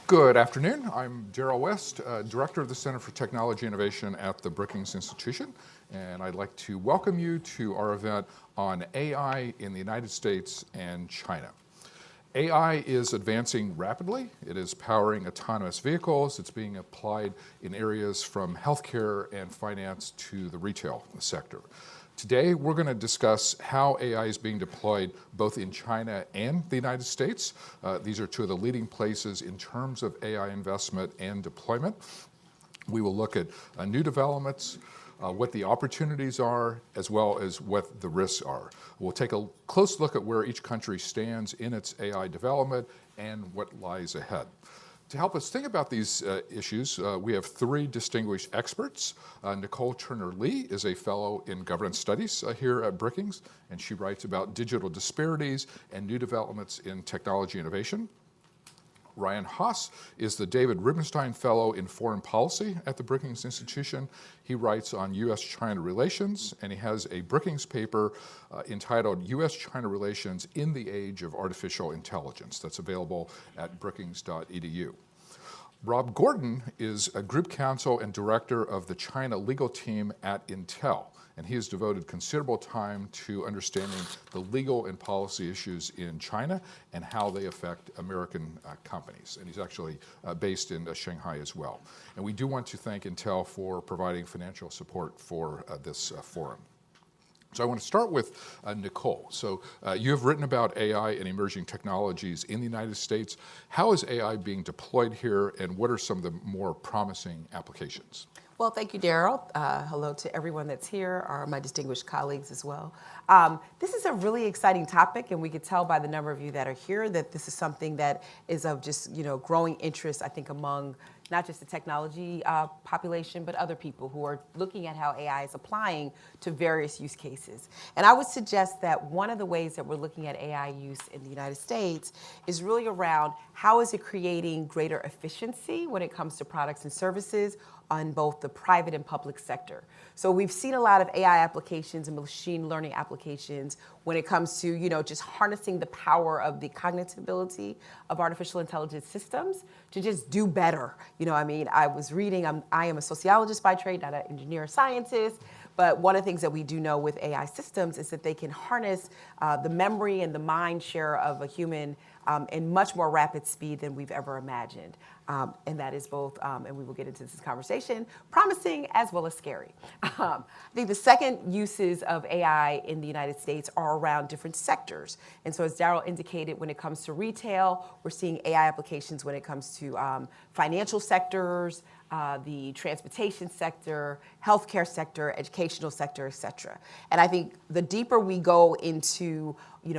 Good afternoon. I'm Darrell West, Director of the Center for Technology Innovation at the Brookings Institution, and I'd like to welcome you to our event on AI in the United States and China. AI is advancing rapidly. It is powering autonomous vehicles. It's being applied in areas from healthcare and finance to the retail sector. Today, we're going to discuss how AI is being deployed both in China and the United States. These are two of the leading places in terms of AI investment and deployment. We will look at new developments, what the opportunities are, as well as what the risks are. We'll take a close look at where each country stands in its AI development and what lies ahead. To help us think about these issues, we have three distinguished experts. Nicole Turner-Lee is a fellow in governance studies here at Brookings, and she writes about digital disparities and new developments in technology innovation. Ryan Haas is the David Rubenstein Fellow in Foreign Policy at the Brookings Institution. He writes on U.S China relations, and he has a Brookings paper entitled U.S China Relations in the Age of Artificial Intelligence that's available at brookings.edu. Rob Gordon is a group counsel and director of the China legal team at Intel, and he has devoted considerable time to understanding the legal and policy issues in China and how they affect American companies. And he's actually based in Shanghai as well. And we do want to thank Intel for providing financial support for this forum. So I want to start with Nicole. So you have written about AI and emerging technologies in the United States. How is AI being deployed here, and what are some of the more promising applications? Well, thank you, Darrell. Hello to everyone that's here, my distinguished colleagues as well. This is a really exciting topic, and we could tell by the number of you that are here that this is something that is of just growing interest, I think, among not just the technology population, but other people who are looking at how AI is applying to various use cases. And I would suggest that one of the ways that we're looking at AI use in the United States is really around how is it creating greater efficiency when it comes to products and services on both the private and public sector. So we've seen a lot of AI applications and machine learning applications when it comes to, just harnessing the power of the cognitive ability of artificial intelligence systems to just do better. I was reading, I am a sociologist by trade, not an engineer or scientist, but one of the things that we do know with AI systems is that they can harness the memory and the mind share of a human in much more rapid speed than we've ever imagined. And that is both, and we will get into this conversation, promising as well as scary. I think the second uses of AI in the United States are around different sectors. And so as Darrell indicated, when it comes to retail, we're seeing AI applications when it comes to financial sectors, the transportation sector, healthcare sector, educational sector, et cetera. And I think the deeper we go into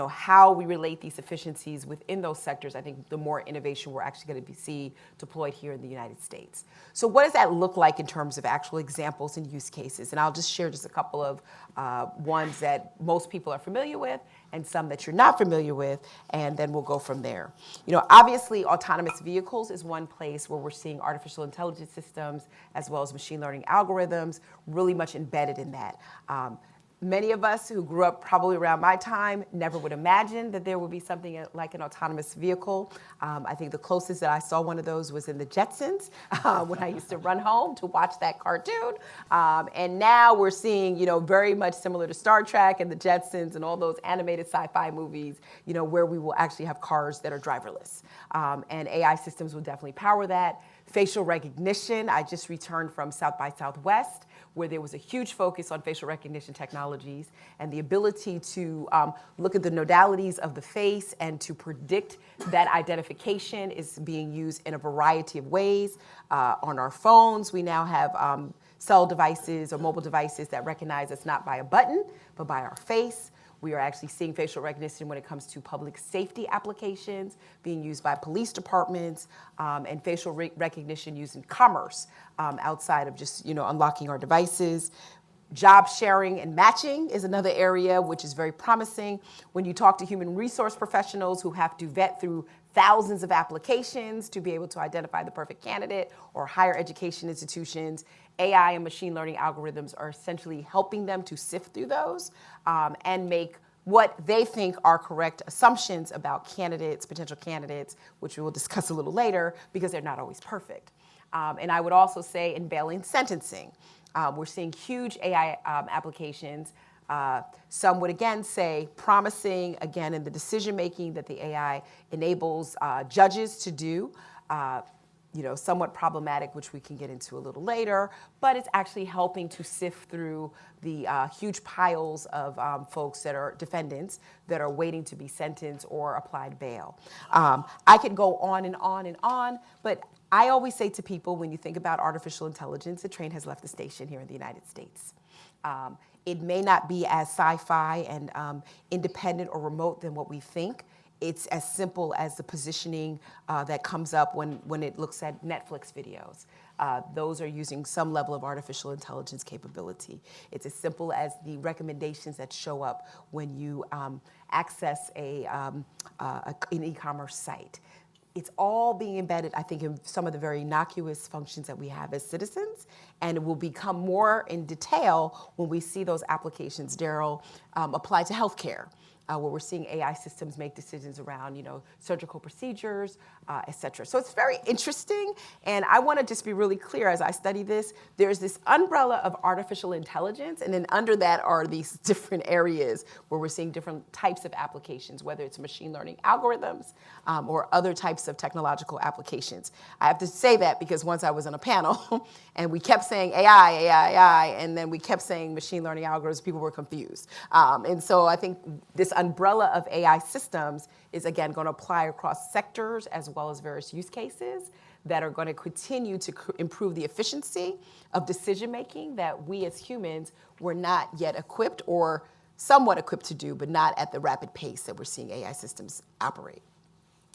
how we relate these efficiencies within those sectors, I think the more innovation we're actually going to see deployed here in the United States. So what does that look like in terms of actual examples and use cases? And I'll just share just a couple of ones that most people are familiar with and some that you're not familiar with, and then we'll go from there. Obviously, autonomous vehicles is one place where we're seeing artificial intelligence systems as well as machine learning algorithms really much embedded in that. Many of us who grew up probably around my time never would imagine that there would be something like an autonomous vehicle. I think the closest that I saw one of those was in the Jetsons when I used to run home to watch that cartoon. And now we're seeing, very much similar to Star Trek and the Jetsons and all those animated sci-fi movies, where we will actually have cars that are driverless. And AI systems will definitely power that. Facial recognition. I just returned from South by Southwest, where there was a huge focus on facial recognition technologies and the ability to look at the modalities of the face and to predict that identification is being used in a variety of ways. On our phones, we now have cell devices or mobile devices that recognize us not by a button, but by our face. We are actually seeing facial recognition when it comes to public safety applications being used by police departments, and facial recognition used in commerce outside of just unlocking our devices. Job sharing and matching is another area which is very promising. When you talk to human resource professionals who have to vet through thousands of applications to be able to identify the perfect candidate, or higher education institutions, AI and machine learning algorithms are essentially helping them to sift through those and make what they think are correct assumptions about candidates, potential candidates, which we will discuss a little later, because they're not always perfect. And I would also say in bailing sentencing, we're seeing huge AI applications. Some would again say promising, again, in the decision making that the AI enables judges to do. Somewhat problematic, which we can get into a little later, but it's actually helping to sift through the huge piles of folks that are defendants that are waiting to be sentenced or applied bail. I could go on and on and on, but I always say to people, when you think about artificial intelligence, the train has left the station here in the United States. It may not be as sci-fi and independent or remote than what we think. It's as simple as the positioning that comes up when it looks at Netflix videos. Those are using some level of artificial intelligence capability. It's as simple as the recommendations that show up when you access an e-commerce site. It's all being embedded, I think, in some of the very innocuous functions that we have as citizens, and it will become more in detail when we see those applications, Daryl, applied to healthcare. Where we're seeing AI systems make decisions around, surgical procedures, et cetera. So it's very interesting, and I want to just be really clear as I study this. There's this umbrella of artificial intelligence, and then under that are these different areas where we're seeing different types of applications, whether it's machine learning algorithms or other types of technological applications. I have to say that because once I was on a panel, and we kept saying AI, AI, AI, and then we kept saying machine learning algorithms, people were confused. And so I think this umbrella of AI systems is, again, going to apply across sectors as well as various use cases that are going to continue to improve the efficiency of decision making that we as humans were not yet equipped or somewhat equipped to do, but not at the rapid pace that we're seeing AI systems operate.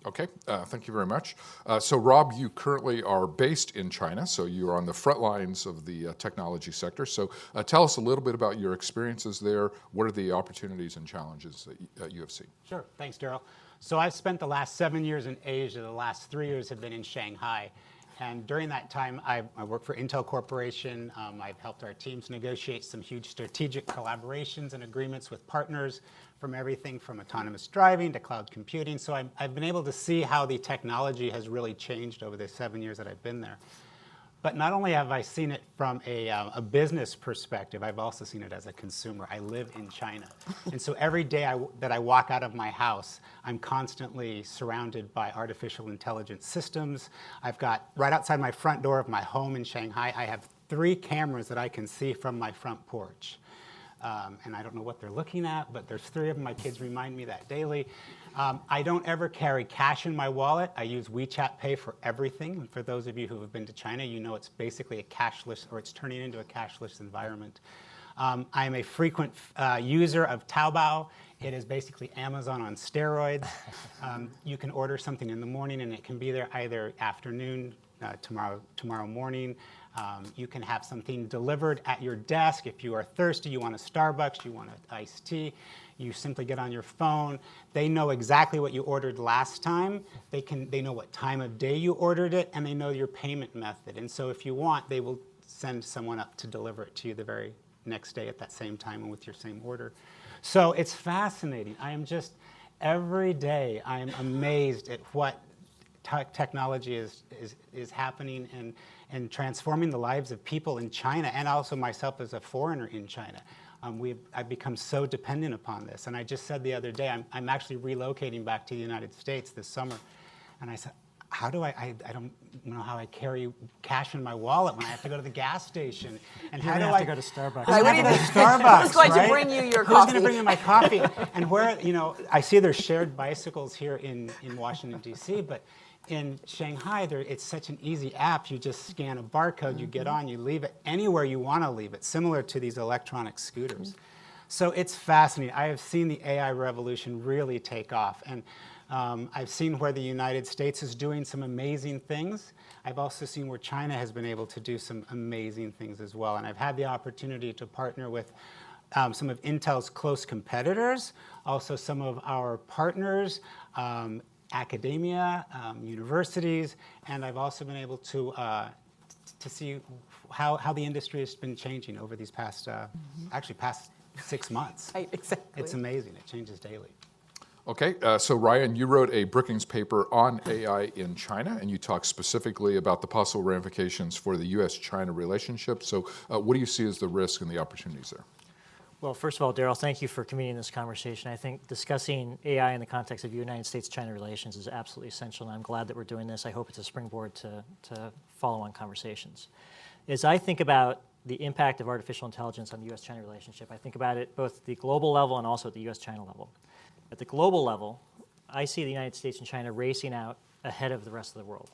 Okay, thank you very much. So Rob, you currently are based in China, so you are on the front lines of the technology sector. So tell us a little bit about your experiences there. What are the opportunities and challenges that you have seen? Sure, thanks, Daryl. So I've spent the last 7 years in Asia. The last 3 years have been in Shanghai. And during that time, I worked for Intel Corporation. I've helped our teams negotiate some huge strategic collaborations and agreements with partners from everything from autonomous driving to cloud computing. So I've been able to see how the technology has really changed over the 7 years that I've been there. But not only have I seen it from a business perspective, I've also seen it as a consumer. I live in China. And so every day that I walk out of my house, I'm constantly surrounded by artificial intelligence systems. I've got, right outside my front door of my home in Shanghai, I have 3 cameras that I can see from my front porch. And I don't know what they're looking at, but there's 3 of them. My kids remind me that daily. I don't ever carry cash in my wallet. I use WeChat Pay for everything. And for those of you who have been to China, you know it's basically a cashless, or it's turning into a cashless environment. I am a frequent user of Taobao. It is basically Amazon on steroids. You can order something in the morning, and it can be there either afternoon, tomorrow morning. You can have something delivered at your desk. If you are thirsty, you want a Starbucks, you want an iced tea, you simply get on your phone. They know exactly what you ordered last time. They know what time of day you ordered it, and they know your payment method. And so if you want, they will send someone up to deliver it to you the very next day at that same time and with your same order. So it's fascinating. Every day I am amazed at what technology is happening and transforming the lives of people in China, and also myself as a foreigner in China. I've become so dependent upon this. And I just said the other day, I'm actually relocating back to the United States this summer. And I said, how do I don't know how I carry cash in my wallet when I have to go to the gas station. And how do I have to go to Starbucks? I have to go to Starbucks. Who's going right? to bring you your Who's coffee? going to bring me my coffee? And where, I see there's shared bicycles here in Washington, D.C., but in Shanghai, it's such an easy app. You just scan a barcode, you get on, you leave it anywhere you want to leave it, similar to these electronic scooters. So it's fascinating. I have seen the AI revolution really take off. And I've seen where the United States is doing some amazing things. I've also seen where China has been able to do some amazing things as well. And I've had the opportunity to partner with some of Intel's close competitors, also some of our partners, academia, universities, and I've also been able to see how the industry has been changing over these past 6 months. Right, exactly. It's amazing. It changes daily. Okay, so Ryan, you wrote a Brookings paper on AI in China, and you talked specifically about the possible ramifications for the U.S. China relationship. So what do you see as the risk and the opportunities there? Well, first of all, Daryl, thank you for convening this conversation. I think discussing AI in the context of United States-China relations is absolutely essential, and I'm glad that we're doing this. I hope it's a springboard to follow-on conversations. As I think about the impact of artificial intelligence on the U.S.-China relationship, I think about it both at the global level and also at the U.S.-China level. At the global level, I see the United States and China racing out ahead of the rest of the world.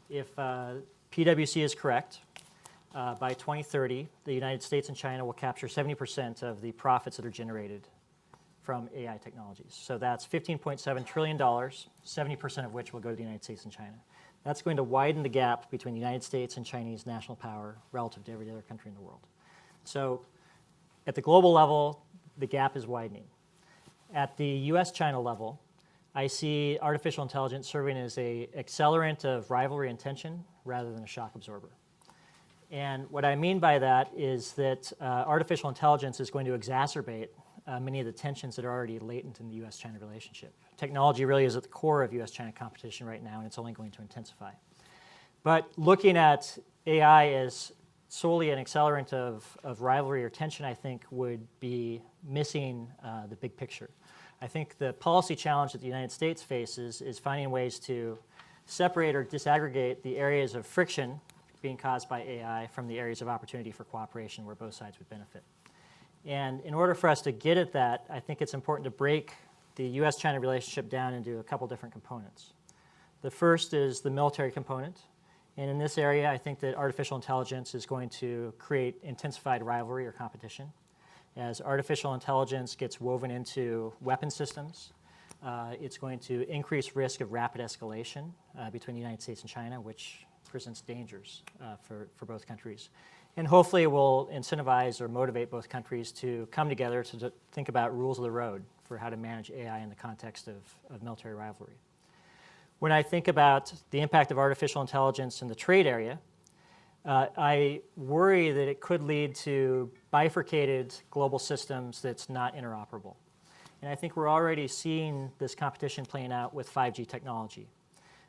If PwC is correct, by 2030, the United States and China will capture 70% of the profits that are generated from AI technologies. So that's $15.7 trillion, 70% of which will go to the United States and China. That's going to widen the gap between the United States and Chinese national power relative to every other country in the world. So at the global level, the gap is widening. At the U.S.-China level, I see artificial intelligence serving as an accelerant of rivalry and tension rather than a shock absorber. And what I mean by that is that artificial intelligence is going to exacerbate many of the tensions that are already latent in the U.S.-China relationship. Technology really is at the core of U.S.-China competition right now, and it's only going to intensify. But looking at AI as solely an accelerant of rivalry or tension, I think, would be missing the big picture. I think the policy challenge that the United States faces is finding ways to separate or disaggregate the areas of friction being caused by AI from the areas of opportunity for cooperation where both sides would benefit. And in order for us to get at that, I think it's important to break the U.S.-China relationship down into a couple different components. The first is the military component. And in this area, I think that artificial intelligence is going to create intensified rivalry or competition. As artificial intelligence gets woven into weapon systems, it's going to increase risk of rapid escalation between the United States and China, which presents dangers for both countries. And hopefully it will incentivize or motivate both countries to come together to think about rules of the road for how to manage AI in the context of military rivalry. When I think about the impact of artificial intelligence in the trade area, I worry that it could lead to bifurcated global systems that's not interoperable. And I think we're already seeing this competition playing out with 5G technology.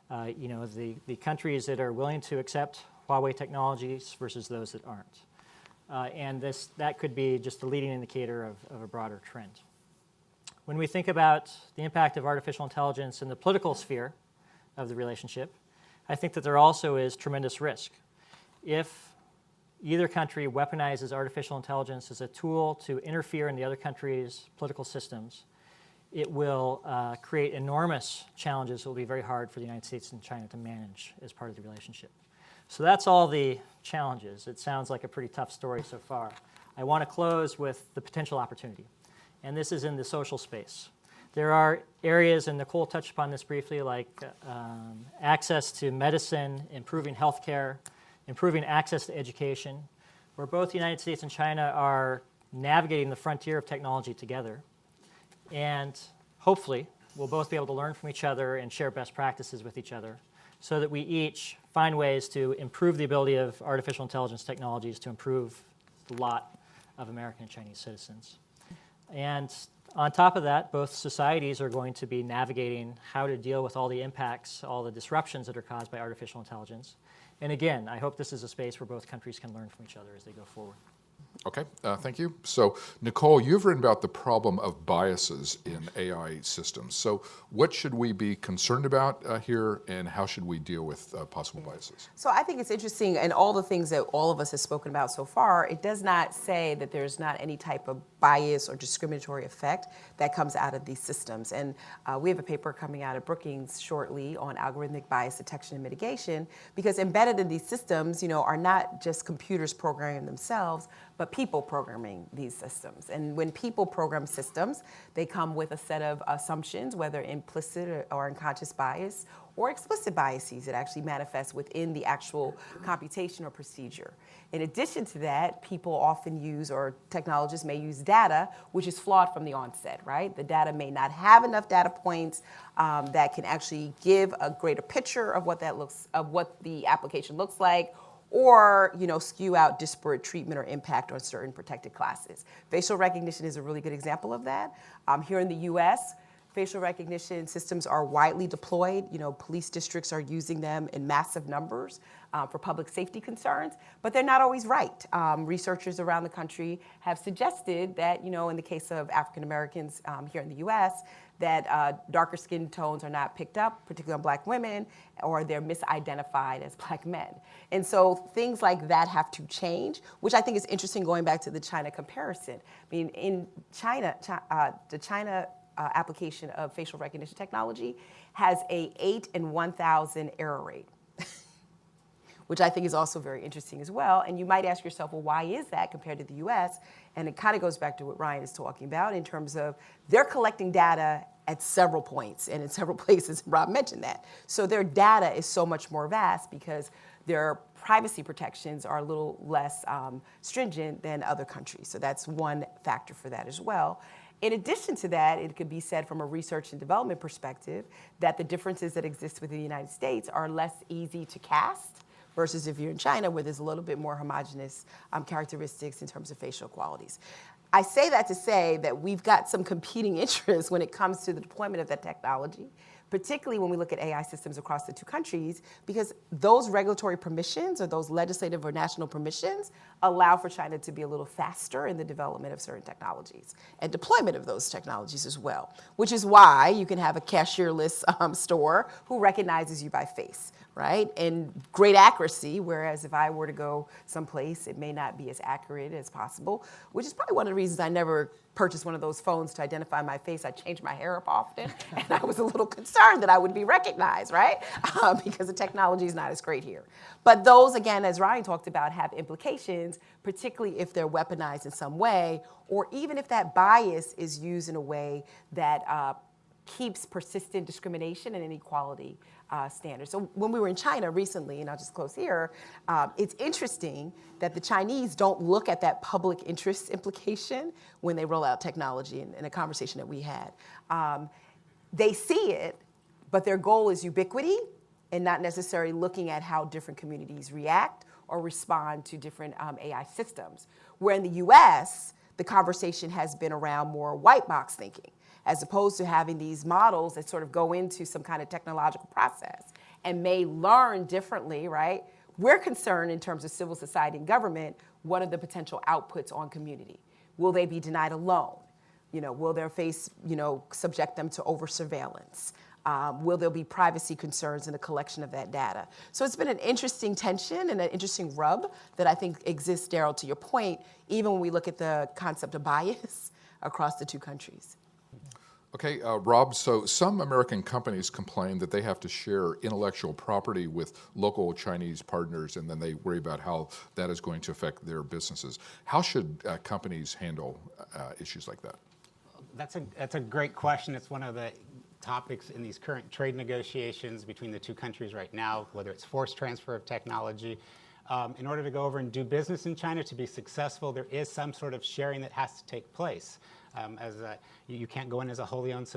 The countries that are willing to accept Huawei technologies versus those that aren't. And that could be just a leading indicator of a broader trend. When we think about the impact of artificial intelligence in the political sphere of the relationship, I think that there also is tremendous risk. If either country weaponizes artificial intelligence as a tool to interfere in the other country's political systems, it will create enormous challenges that will be very hard for the United States and China to manage as part of the relationship. So that's all the challenges. It sounds like a pretty tough story so far. I want to close with the potential opportunity, and this is in the social space. There are areas, and Nicole touched upon this briefly, like access to medicine, improving healthcare, improving access to education, where both the United States and China are navigating the frontier of technology together. And hopefully, we'll both be able to learn from each other and share best practices with each other so that we each find ways to improve the ability of artificial intelligence technologies to improve the lot of American and Chinese citizens. And on top of that, both societies are going to be navigating how to deal with all the impacts, all the disruptions that are caused by artificial intelligence. And again, I hope this is a space where both countries can learn from each other as they go forward. Okay, thank you. So, Nicole, you've written about the problem of biases in AI systems. So, what should we be concerned about here, and how should we deal with possible biases? So I think it's interesting, and all the things that all of us have spoken about so far, it does not say that there's not any type of bias or discriminatory effect that comes out of these systems. And we have a paper coming out of Brookings shortly on algorithmic bias detection and mitigation, because embedded in these systems, are not just computers programming themselves, but people programming these systems. And when people program systems, they come with a set of assumptions, whether implicit or unconscious bias, or explicit biases that actually manifest within the actual computation or procedure. In addition to that, people often use, or technologists may use data, which is flawed from the onset, right? The data may not have enough data points that can actually give a greater picture of what the application looks like, or skew out disparate treatment or impact on certain protected classes. Facial recognition is a really good example of that. Here in the U.S., facial recognition systems are widely deployed. Police districts are using them in massive numbers for public safety concerns, but they're not always right. Researchers around the country have suggested that, in the case of African Americans here in the U.S., that darker skin tones are not picked up, particularly on black women, or they're misidentified as black men. And so things like that have to change, which I think is interesting going back to the China comparison. I mean, in China, the China application of facial recognition technology has a 8 in 1,000 error rate, which I think is also very interesting as well. And you might ask yourself, well, why is that compared to the US? And it kind of goes back to what Ryan is talking about in terms of they're collecting data at several points and in several places. Rob mentioned that. So their data is so much more vast because their privacy protections are a little less stringent than other countries. So that's one factor for that as well. In addition to that, it could be said from a research and development perspective that the differences that exist within the United States are less easy to cast versus if you're in China, where there's a little bit more homogeneous characteristics in terms of facial qualities. I say that to say that we've got some competing interests when it comes to the deployment of that technology, particularly when we look at AI systems across the two countries, because those regulatory permissions or those legislative or national permissions allow for China to be a little faster in the development of certain technologies and deployment of those technologies as well, which is why you can have a cashierless store who recognizes you by face, right? And great accuracy, whereas if I were to go someplace, it may not be as accurate as possible, which is probably one of the reasons I never purchased one of those phones to identify my face. I changed my hair up often, and I was a little concerned that I would be recognized, right? Because the technology is not as great here. But those, again, as Ryan talked about, have implications, particularly if they're weaponized in some way, or even if that bias is used in a way that keeps persistent discrimination and inequality standards. So when we were in China recently, and I'll just close here, it's interesting that the Chinese don't look at that public interest implication when they roll out technology in a conversation that we had. They see it, but their goal is ubiquity and not necessarily looking at how different communities react or respond to different AI systems. Where in the US, the conversation has been around more white box thinking, as opposed to having these models that sort of go into some kind of technological process and may learn differently, right? We're concerned in terms of civil society and government, what are the potential outputs on community? Will they be denied a loan? Will their face, subject them to over surveillance? Will there be privacy concerns in the collection of that data? So it's been an interesting tension and an interesting rub that I think exists, Daryl, to your point, even when we look at the concept of bias across the two countries. Okay, Rob, so some American companies complain that they have to share intellectual property with local Chinese partners, and then they worry about how that is going to affect their businesses. How should companies handle issues like that? That's a great question. It's one of the topics in these current trade negotiations between the two countries right now, whether it's forced transfer of technology. In order to go over and do business in China, to be successful, there is some sort of sharing that has to take place. You can't go in as a wholly owned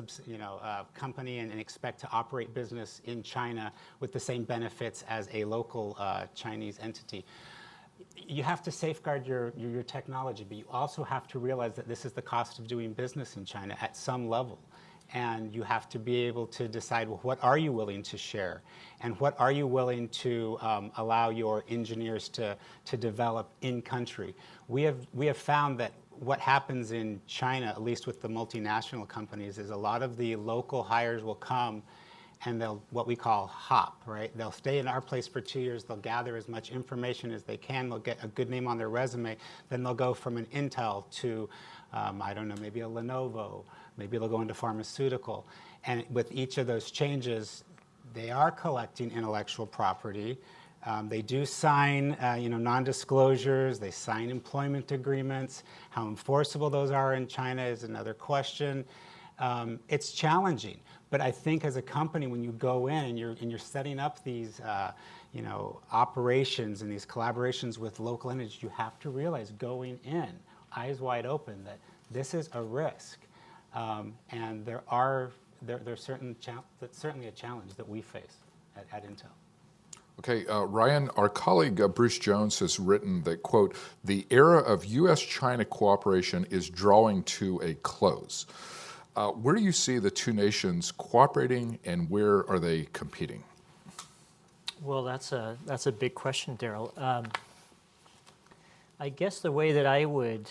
company and expect to operate business in China with the same benefits as a local Chinese entity. You have to safeguard your technology, but you also have to realize that this is the cost of doing business in China at some level. And you have to be able to decide, well, what are you willing to share? And what are you willing to allow your engineers to develop in country? We have found that what happens in China, at least with the multinational companies, is a lot of the local hires will come and they'll, what we call hop, right? They'll stay in our place for 2 years, they'll gather as much information as they can, they'll get a good name on their resume, then they'll go from an Intel to, I don't know, maybe a Lenovo, maybe they'll go into pharmaceutical. And with each of those changes, they are collecting intellectual property. They do sign non-disclosures, they sign employment agreements. How enforceable those are in China is another question. It's challenging, but I think as a company, when you go in and you're setting up these operations and these collaborations with local entities, you have to realize going in, eyes wide open, that this is a risk. And there's certainly a challenge that we face at Intel. Okay, Ryan, our colleague Bruce Jones has written that, quote, the era of U.S. China cooperation is drawing to a close. Where do you see the two nations cooperating and where are they competing? Well, that's a big question, Daryl. I guess the way that I would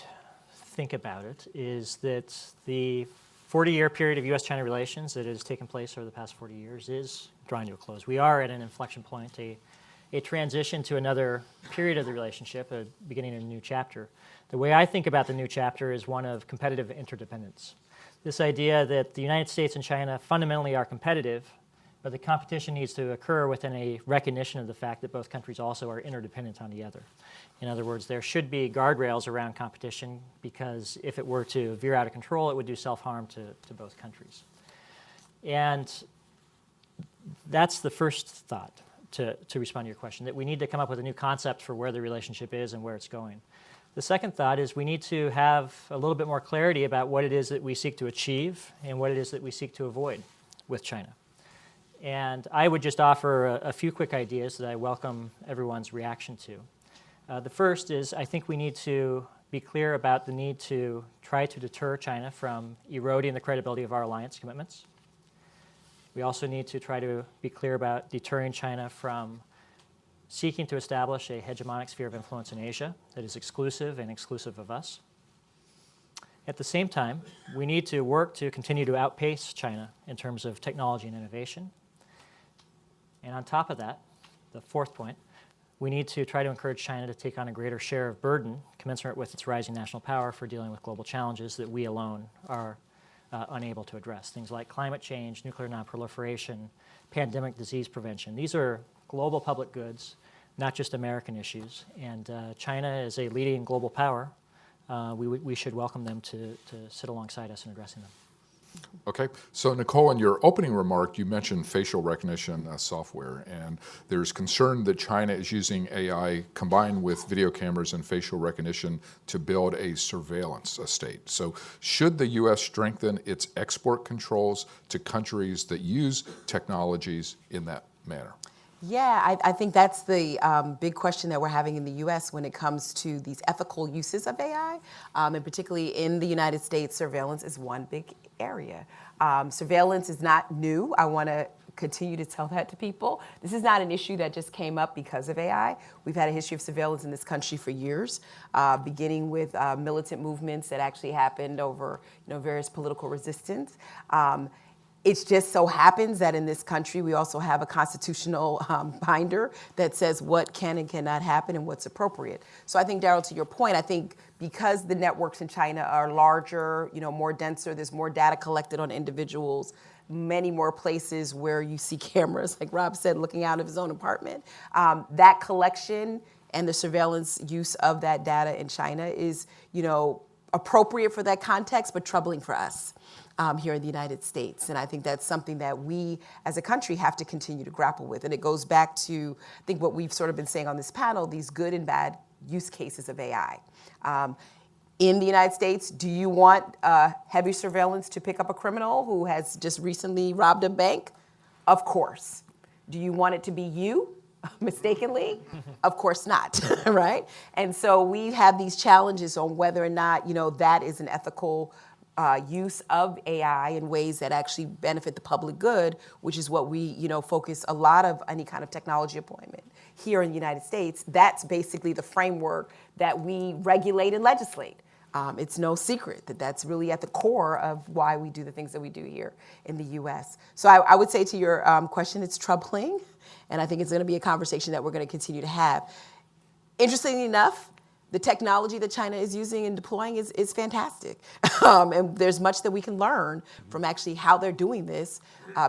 think about it is that the 40-year period of U.S. China relations that has taken place over the past 40 years is drawing to a close. We are at an inflection point, a transition to another period of the relationship, a beginning of a new chapter. The way I think about the new chapter is one of competitive interdependence. This idea that the United States and China fundamentally are competitive, but the competition needs to occur within a recognition of the fact that both countries also are interdependent on the other. In other words, there should be guardrails around competition because if it were to veer out of control, it would do self-harm to both countries. And that's the first thought to respond to your question, that we need to come up with a new concept for where the relationship is and where it's going. The second thought is we need to have a little bit more clarity about what it is that we seek to achieve and what it is that we seek to avoid with China. And I would just offer a few quick ideas that I welcome everyone's reaction to. The first is I think we need to be clear about the need to try to deter China from eroding the credibility of our alliance commitments. We also need to try to be clear about deterring China from seeking to establish a hegemonic sphere of influence in Asia that is exclusive and exclusive of us. At the same time, we need to work to continue to outpace China in terms of technology and innovation. And on top of that, the fourth point, we need to try to encourage China to take on a greater share of burden commensurate with its rising national power for dealing with global challenges that we alone are unable to address. Things like climate change, nuclear nonproliferation, pandemic disease prevention. These are global public goods, not just American issues. And China is a leading global power. We should welcome them to sit alongside us in addressing them. Okay, so Nicole, in your opening remark, you mentioned facial recognition software, and there's concern that China is using AI combined with video cameras and facial recognition to build a surveillance state. So should the U.S. strengthen its export controls to countries that use technologies in that manner? Yeah, I think that's the big question that we're having in the U.S. when it comes to these ethical uses of AI, and particularly in the United States, surveillance is one big area. Surveillance is not new. I want to continue to tell that to people. This is not an issue that just came up because of AI. We've had a history of surveillance in this country for years, beginning with militant movements that actually happened over various political resistance. It just so happens that in this country, we also have a constitutional binder that says what can and cannot happen and what's appropriate. So I think, Daryl, to your point, I think because the networks in China are larger, more denser, there's more data collected on individuals, many more places where you see cameras, like Rob said, looking out of his own apartment. That collection and the surveillance use of that data in China is, appropriate for that context, but troubling for us. Here in the United States. And I think that's something that we as a country have to continue to grapple with. And it goes back to, I think, what we've sort of been saying on this panel, these good and bad use cases of AI. In the United States, do you want heavy surveillance to pick up a criminal who has just recently robbed a bank? Of course. Do you want it to be you? Mistakenly? Of course not, right? And so we have these challenges on whether or not, that is an ethical use of AI in ways that actually benefit the public good, which is what we, focus a lot of any kind of technology deployment here in the United States. That's basically the framework that we regulate and legislate. It's no secret that that's really at the core of why we do the things that we do here in the U.S. So I would say to your question, it's troubling, and I think it's going to be a conversation that we're going to continue to have. Interestingly enough, the technology that China is using and deploying is fantastic. And there's much that we can learn from actually how they're doing this,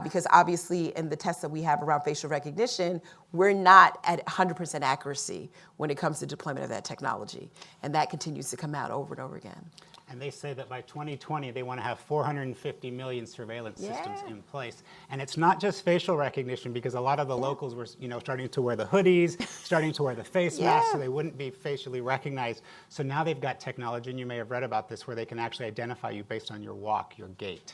because obviously in the tests that we have around facial recognition, we're not at 100% accuracy when it comes to deployment of that technology. And that continues to come out over and over again. And they say that by 2020, they want to have 450 million surveillance systems in place. And it's not just facial recognition, because a lot of the locals were, starting to wear the hoodies, starting to wear the face masks, so they wouldn't be facially recognized. So now they've got technology, and you may have read about this, where they can actually identify you based on your walk, your gait,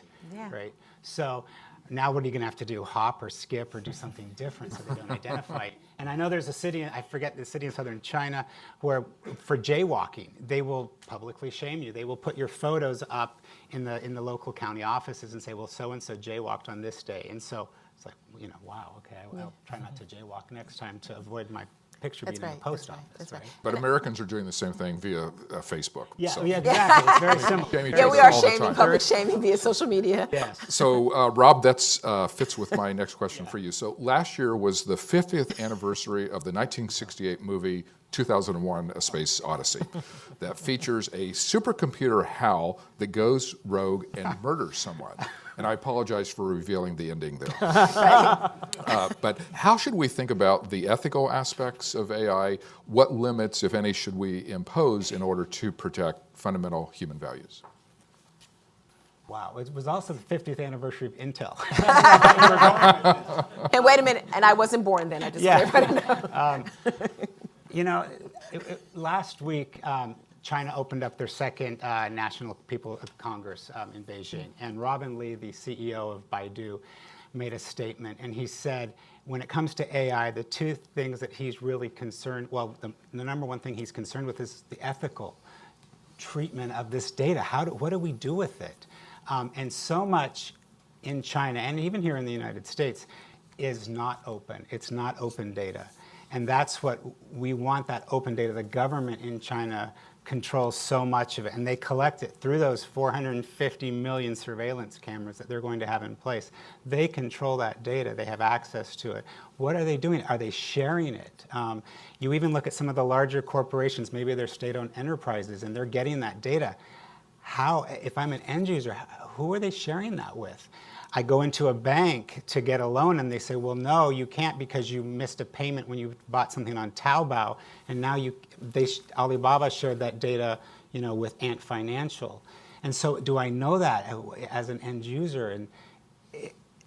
right? So now what are you going to have to do? Hop or skip or do something different so they don't identify it? And I know there's a city, I forget the city in southern China, where for jaywalking, they will publicly shame you. They will put your photos up in the local county offices and say, well, so-and-so jaywalked on this day. And so it's like, wow, okay, I'll try not to jaywalk next time to avoid my picture being in the post office. Right? But Americans are doing the same thing via Facebook. Yeah, so. yeah, exactly. It's very similar. Yeah, we are all the shaming, time. public shaming via social media. Yes. So, Rob, that's fits with my next question for you. So, last year was the 50th anniversary of the 1968 movie 2001: A Space Odyssey, that features a supercomputer HAL that goes rogue and murders someone. And I apologize for revealing the ending there. But how should we think about the ethical aspects of AI? What limits, if any, should we impose in order to protect fundamental human values? Wow, it was also the 50th anniversary of Intel. And wait a minute, and I wasn't born then. I just Last week, China opened up their second National People Congress in Beijing, and Robin Li, the CEO of Baidu, made a statement, and he said, when it comes to AI, the two things that he's really concerned, well, the number one thing he's concerned with is the ethical treatment of this data. What do we do with it? And so much in China, and even here in the United States, is not open. It's not open data. And that's what we want, that open data. The government in China controls so much of it, and they collect it through those 450 million surveillance cameras that they're going to have in place. They control that data. They have access to it. What are they doing? Are they sharing it? You even look at some of the larger corporations, maybe they're state-owned enterprises, and they're getting that data. How, if I'm an end user, who are they sharing that with? I go into a bank to get a loan and they say, well, no, you can't because you missed a payment when you bought something on Taobao, and now Alibaba shared that data, with Ant Financial. And so do I know that as an end user? And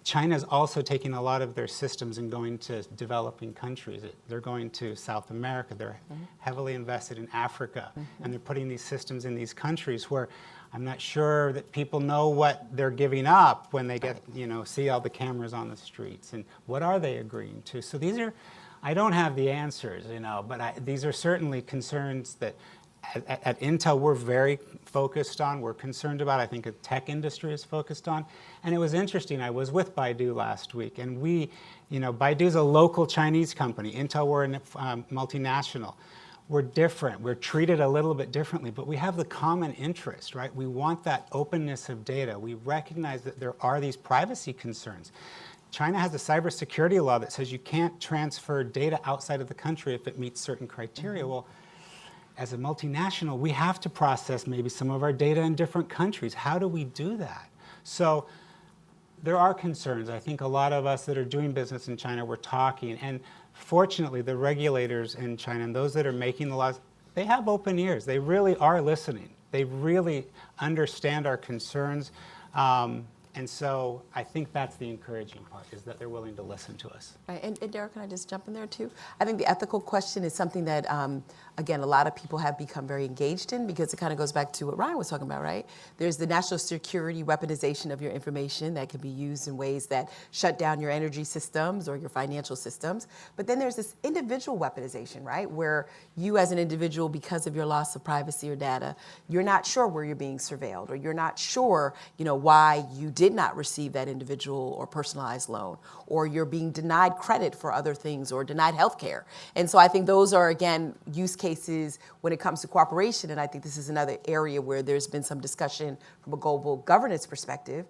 China is also taking a lot of their systems and going to developing countries. They're going to South America. They're heavily invested in Africa. And they're putting these systems in these countries where I'm not sure that people know what they're giving up when they get, see all the cameras on the streets. And what are they agreeing to? So these are, I don't have the answers, but these are certainly concerns that at Intel we're very focused on, we're concerned about, I think the tech industry is focused on. And it was interesting, I was with Baidu last week, and Baidu's a local Chinese company. Intel, we're a multinational. We're different, we're treated a little bit differently, but we have the common interest, right? We want that openness of data. We recognize that there are these privacy concerns. China has a cybersecurity law that says you can't transfer data outside of the country if it meets certain criteria. Well, as a multinational, we have to process maybe some of our data in different countries. How do we do that? So there are concerns. I think a lot of us that are doing business in China, we're talking, and fortunately the regulators in China and those that are making the laws, they have open ears. They really are listening. They really understand our concerns. And so I think that's the encouraging part, is that they're willing to listen to us. Right. And Darryl, can I just jump in there too? I think the ethical question is something that, again, a lot of people have become very engaged in, because it kind of goes back to what Ryan was talking about, right? There's the national security weaponization of your information that can be used in ways that shut down your energy systems or your financial systems. But then there's this individual weaponization, right? Where you as an individual, because of your loss of privacy or data, you're not sure where you're being surveilled, or you're not sure, why you did not receive that individual or personalized loan, or you're being denied credit for other things or denied health care. And so I think those are, again, use cases when it comes to cooperation. And I think this is another area where there's been some discussion from a global governance perspective.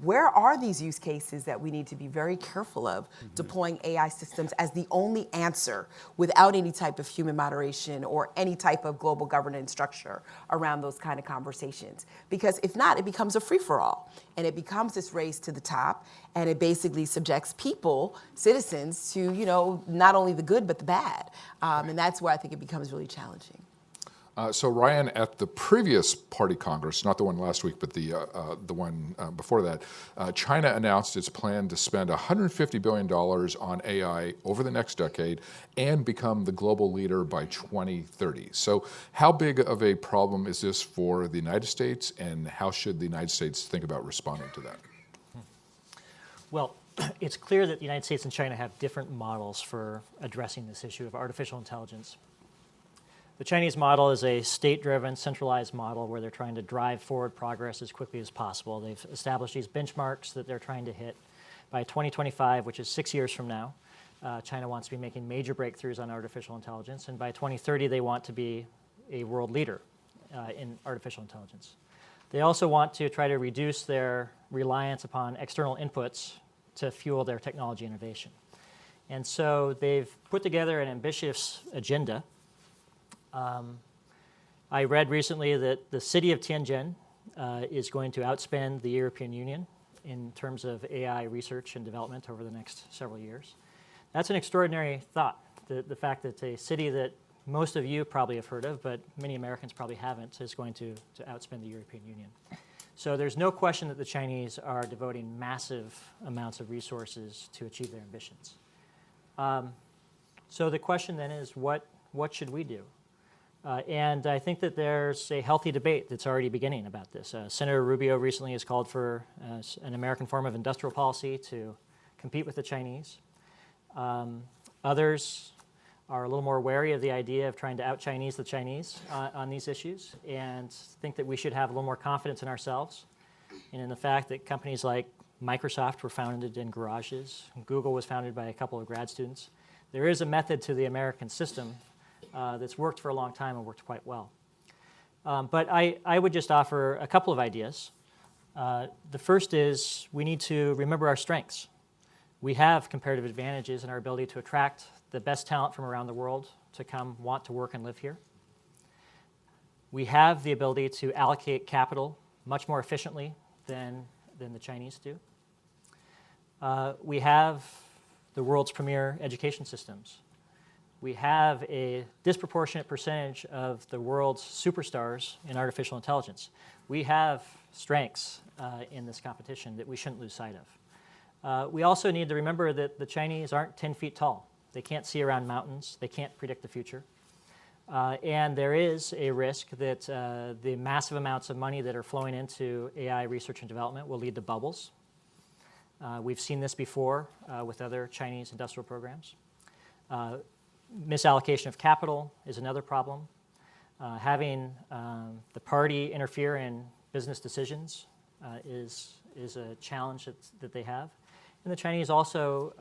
Where are these use cases that we need to be very careful of deploying AI systems as the only answer without any type of human moderation or any type of global governance structure around those kind of conversations? Because if not, it becomes a free-for-all, and it becomes this race to the top, and it basically subjects people, citizens, to not only the good but the bad, and that's where I think it becomes really challenging. So Ryan, at the previous Party Congress, not the one last week, but the one before that, China announced its plan to spend $150 billion on AI over the next decade and become the global leader by 2030. So how big of a problem is this for the United States, and how should the United States think about responding to that? Well, it's clear that the United States and China have different models for addressing this issue of artificial intelligence. The Chinese model is a state-driven, centralized model where they're trying to drive forward progress as quickly as possible. They've established these benchmarks that they're trying to hit. By 2025, which is 6 years from now, China wants to be making major breakthroughs on artificial intelligence, and by 2030, they want to be a world leader in artificial intelligence. They also want to try to reduce their reliance upon external inputs to fuel their technology innovation. And so they've put together an ambitious agenda. I read recently that the city of Tianjin is going to outspend the European Union in terms of AI research and development over the next several years. That's an extraordinary thought, the fact that a city that most of you probably have heard of, but many Americans probably haven't, is going to outspend the European Union. So there's no question that the Chinese are devoting massive amounts of resources to achieve their ambitions. So the question then is, what should we do? And I think that there's a healthy debate that's already beginning about this. Senator Rubio recently has called for an American form of industrial policy to compete with the Chinese. Others are a little more wary of the idea of trying to out-Chinese the Chinese on these issues and think that we should have a little more confidence in ourselves and in the fact that companies like Microsoft were founded in garages. Google was founded by a couple of grad students. There is a method to the American system that's worked for a long time and worked quite well. But I would just offer a couple of ideas. The first is we need to remember our strengths. We have comparative advantages in our ability to attract the best talent from around the world to come want to work and live here. We have the ability to allocate capital much more efficiently than the Chinese do. We have the world's premier education systems. We have a disproportionate percentage of the world's superstars in artificial intelligence. We have strengths in this competition that we shouldn't lose sight of. We also need to remember that the Chinese aren't 10 feet tall. They can't see around mountains. They can't predict the future. And there is a risk that the massive amounts of money that are flowing into AI research and development will lead to bubbles. We've seen this before with other Chinese industrial programs. Misallocation of capital is another problem. Having the party interfere in business decisions is a challenge that they have. And the Chinese also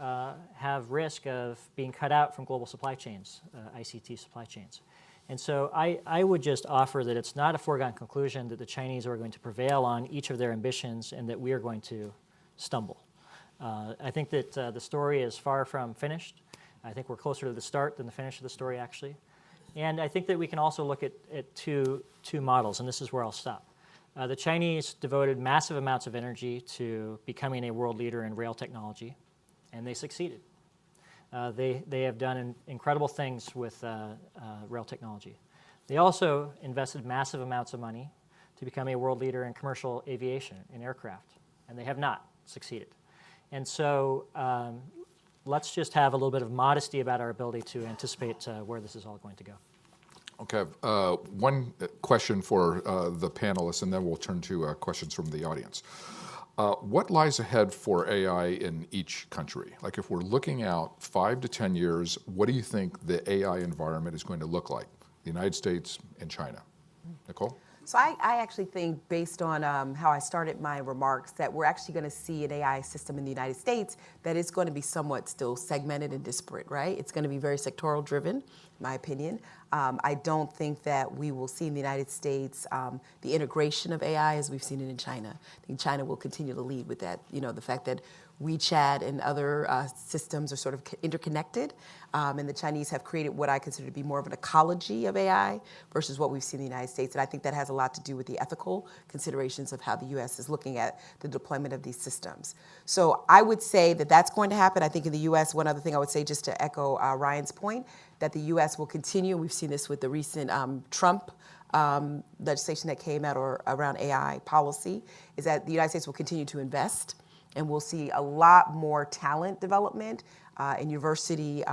have risk of being cut out from global supply chains, ICT supply chains. And so I would just offer that it's not a foregone conclusion that the Chinese are going to prevail on each of their ambitions and that we are going to stumble. I think that the story is far from finished. I think we're closer to the start than the finish of the story, actually. And I think that we can also look at two models, and this is where I'll stop. The Chinese devoted massive amounts of energy to becoming a world leader in rail technology, and they succeeded. They have done incredible things with rail technology. They also invested massive amounts of money to become a world leader in commercial aviation, in aircraft, and they have not succeeded. And so let's just have a little bit of modesty about our ability to anticipate where this is all going to go. Okay, one question for the panelists, and then we'll turn to questions from the audience. What lies ahead for AI in each country? Like if we're looking out 5 to 10 years, what do you think the AI environment is going to look like? The United States and China. Nicole? So I actually think, based on how I started my remarks, that we're actually going to see an AI system in the United States that is going to be somewhat still segmented and disparate, right? It's going to be very sectoral driven, in my opinion. I don't think that we will see in the United States the integration of AI as we've seen it in China. I think China will continue to lead with that, the fact that WeChat and other systems are sort of interconnected, and the Chinese have created what I consider to be more of an ecology of AI versus what we've seen in the United States. And I think that has a lot to do with the ethical considerations of how the U.S. is looking at the deployment of these systems. So I would say that that's going to happen. I think in the U.S., one other thing I would say, just to echo Ryan's point, that the U.S. will continue. We've seen this with the recent Trump legislation that came out around AI policy, is that the United States will continue to invest. And we'll see a lot more talent development and university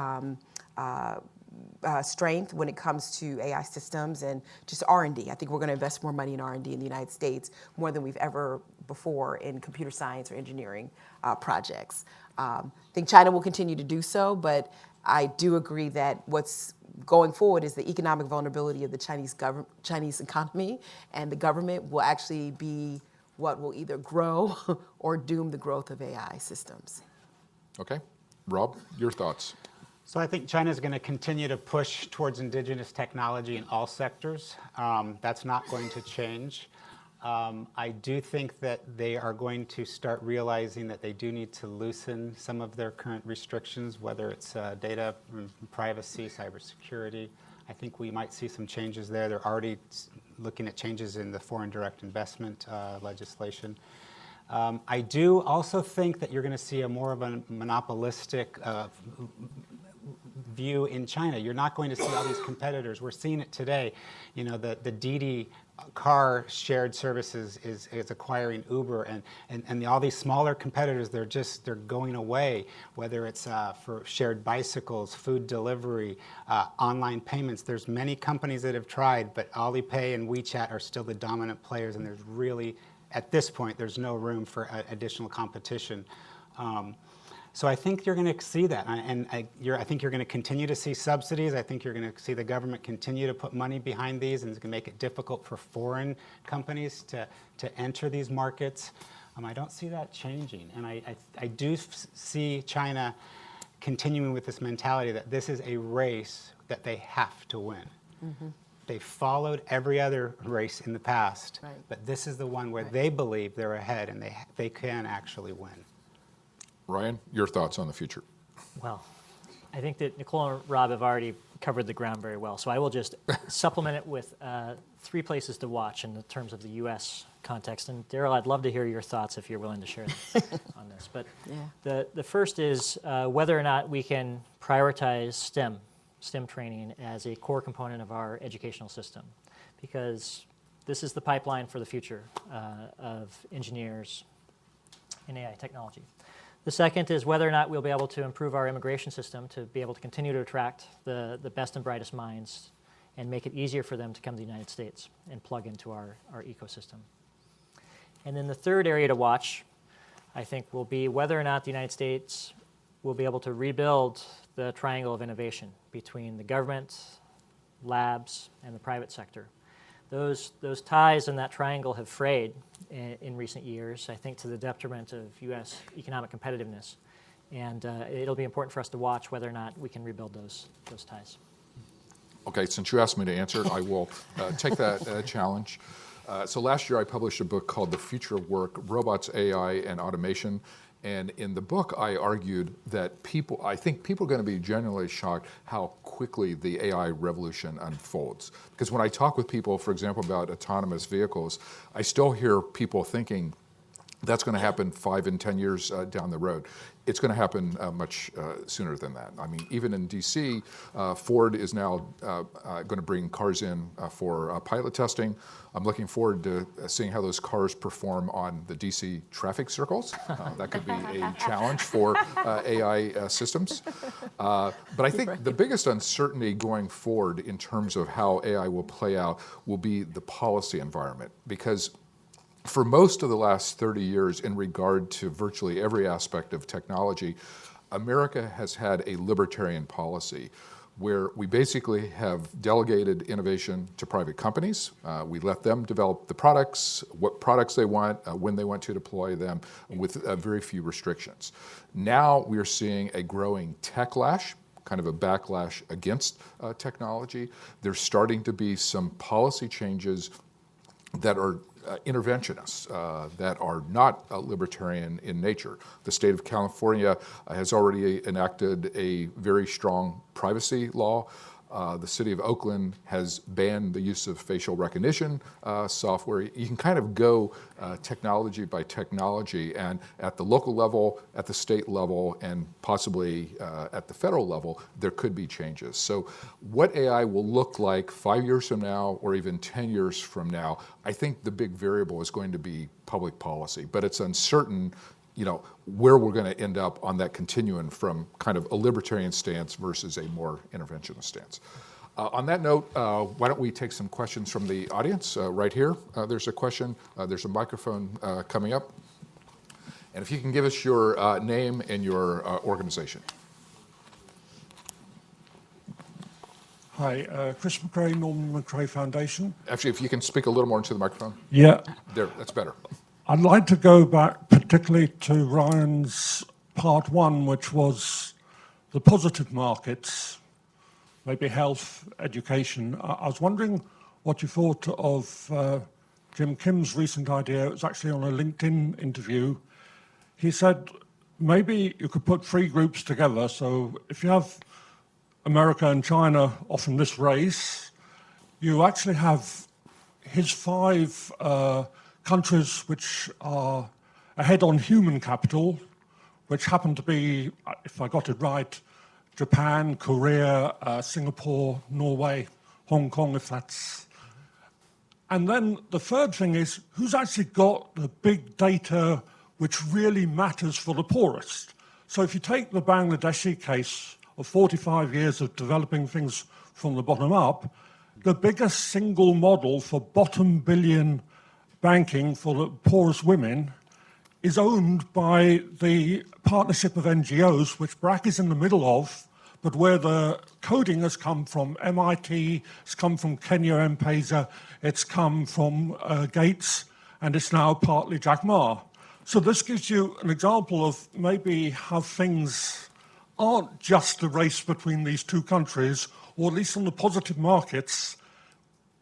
strength when it comes to AI systems and just R&D. I think we're going to invest more money in R&D in the United States, more than we've ever before in computer science or engineering projects. I think China will continue to do so, but I do agree that what's going forward is the economic vulnerability of the Chinese economy, and the government will actually be what will either grow or doom the growth of AI systems. Okay. Rob, your thoughts? So I think China is going to continue to push towards indigenous technology in all sectors. That's not going to change. I do think that they are going to start realizing that they do need to loosen some of their current restrictions, whether it's data privacy, cybersecurity. I think we might see some changes there. They're already looking at changes in the foreign direct investment legislation. I do also think that you're going to see a more of a monopolistic view in China. You're not going to see all these competitors. We're seeing it today. You know, the Didi car shared services is acquiring Uber, and all these smaller competitors, they're going away, whether it's for shared bicycles, food delivery, online payments. There's many companies that have tried, but Alipay and WeChat are still the dominant players, and there's really, at this point, there's no room for additional competition. So I think you're going to see that, and I think you're going to continue to see subsidies. I think you're going to see the government continue to put money behind these, and it's going to make it difficult for foreign companies to enter these markets. I don't see that changing, and I do see China continuing with this mentality that this is a race that they have to win. Mm-hmm. They followed every other race in the past, right, but this is the one where they believe they're ahead and they can actually win. Ryan, your thoughts on the future? Well, I think that Nicole and Rob have already covered the ground very well, so I will just supplement it with 3 places to watch in terms of the U.S. context. And Daryl, I'd love to hear your thoughts if you're willing to share them on this. But yeah, the first is whether or not we can prioritize STEM training as a core component of our educational system, because this is the pipeline for the future of engineers in AI technology. The second is whether or not we'll be able to improve our immigration system to be able to continue to attract the best and brightest minds and make it easier for them to come to the United States and plug into our ecosystem. And then the third area to watch, I think, will be whether or not the United States will be able to rebuild the triangle of innovation between the government, labs, and the private sector. Those ties in that triangle have frayed in recent years, I think to the detriment of U.S. economic competitiveness. And it'll be important for us to watch whether or not we can rebuild those ties. Okay, since you asked me to answer, I will take that challenge. So last year I published a book called The Future of Work, Robots, AI, and Automation. And in the book, I argued that I think people are going to be genuinely shocked how quickly the AI revolution unfolds. Because when I talk with people, for example, about autonomous vehicles, I still hear people thinking that's going to happen 5 and 10 years down the road. It's going to happen much sooner than that. I mean, even in DC, Ford is now going to bring cars in for pilot testing. I'm looking forward to seeing how those cars perform on the DC traffic circles. That could be a challenge for AI systems. But I think the biggest uncertainty going forward in terms of how AI will play out will be the policy environment. Because for most of the last 30 years, in regard to virtually every aspect of technology, America has had a libertarian policy where we basically have delegated innovation to private companies. We let them develop the products, what products they want, when they want to deploy them, with very few restrictions. Now we are seeing a growing techlash, kind of a backlash against technology. There's starting to be some policy changes that are interventionists, that are not libertarian in nature. The state of California has already enacted a very strong privacy law. The city of Oakland has banned the use of facial recognition software. You can kind of go technology by technology, and at the local level, at the state level, and possibly at the federal level, there could be changes. So what AI will look like 5 years from now or even 10 years from now, I think the big variable is going to be public policy, but it's uncertain where we're going to end up on that continuum from kind of a libertarian stance versus a more interventionist stance. On that note, why don't we take some questions from the audience? Right here, there's a question. There's a microphone coming up. And if you can give us your name and your organization. Hi, Chris McRae, Norman McRae Foundation. Actually, if you can speak a little more into the microphone. Yeah, There, that's better. I'd like to go back particularly to Ryan's part one, which was the positive markets, maybe health, education. I was wondering what you thought of Jim Kim's recent idea. It was actually on a LinkedIn interview. He said maybe you could put three groups together. So if you have America and China off in this race, you actually have his five countries which are ahead on human capital, which happen to be, if I got it right, Japan, Korea, Singapore, Norway, Hong Kong, if that's... And then the third thing is, who's actually got the big data which really matters for the poorest? So if you take the Bangladeshi case of 45 years of developing things from the bottom up, the biggest single model for bottom billion banking for the poorest women is owned by the partnership of NGOs, which BRAC is in the middle of, but where the coding has come from MIT, it's come from Kenya M-Pesa, it's come from Gates, and it's now partly Jack Ma. So this gives you an example of maybe how things aren't just a race between these two countries, or at least on the positive markets,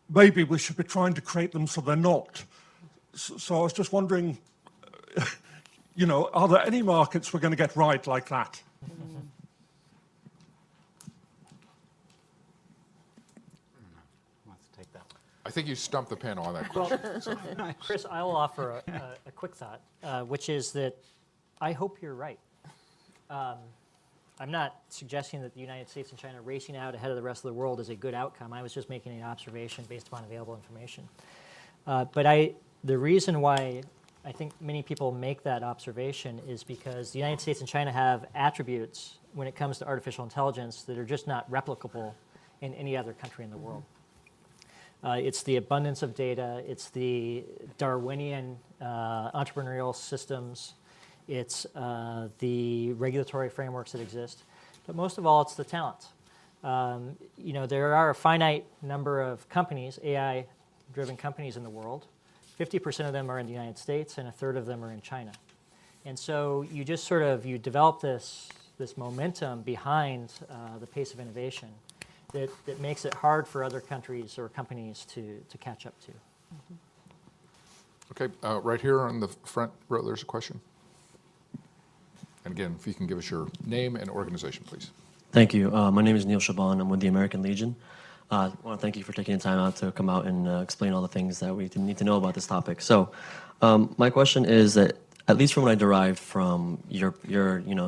maybe we should be trying to create them so they're not. So I was just wondering, you know, are there any markets we're going to get right like that? Let's take that one. I think you stumped the panel on that question. Chris, I will offer a quick thought, which is that I hope you're right. I'm not suggesting that the United States and China racing out ahead of the rest of the world is a good outcome. I was just making an observation based upon available information. But the reason why I think many people make that observation is because the United States and China have attributes when it comes to artificial intelligence that are just not replicable in any other country in the world. It's the abundance of data, it's the Darwinian entrepreneurial systems, it's the regulatory frameworks that exist, but most of all, it's the talent. You know, there are a finite number of companies, AI-driven companies in the world. 50% of them are in the United States, and a third of them are in China. And so you just sort of, you develop this momentum behind the pace of innovation that makes it hard for other countries or companies to catch up to. Okay, right here on the front row, there's a question. And again, if you can give us your name and organization, please. Thank you. My name is Neil Shaban. I'm with the American Legion. I want to thank you for taking the time out to come out and explain all the things that we need to know about this topic. So my question is that, at least from what I derived from your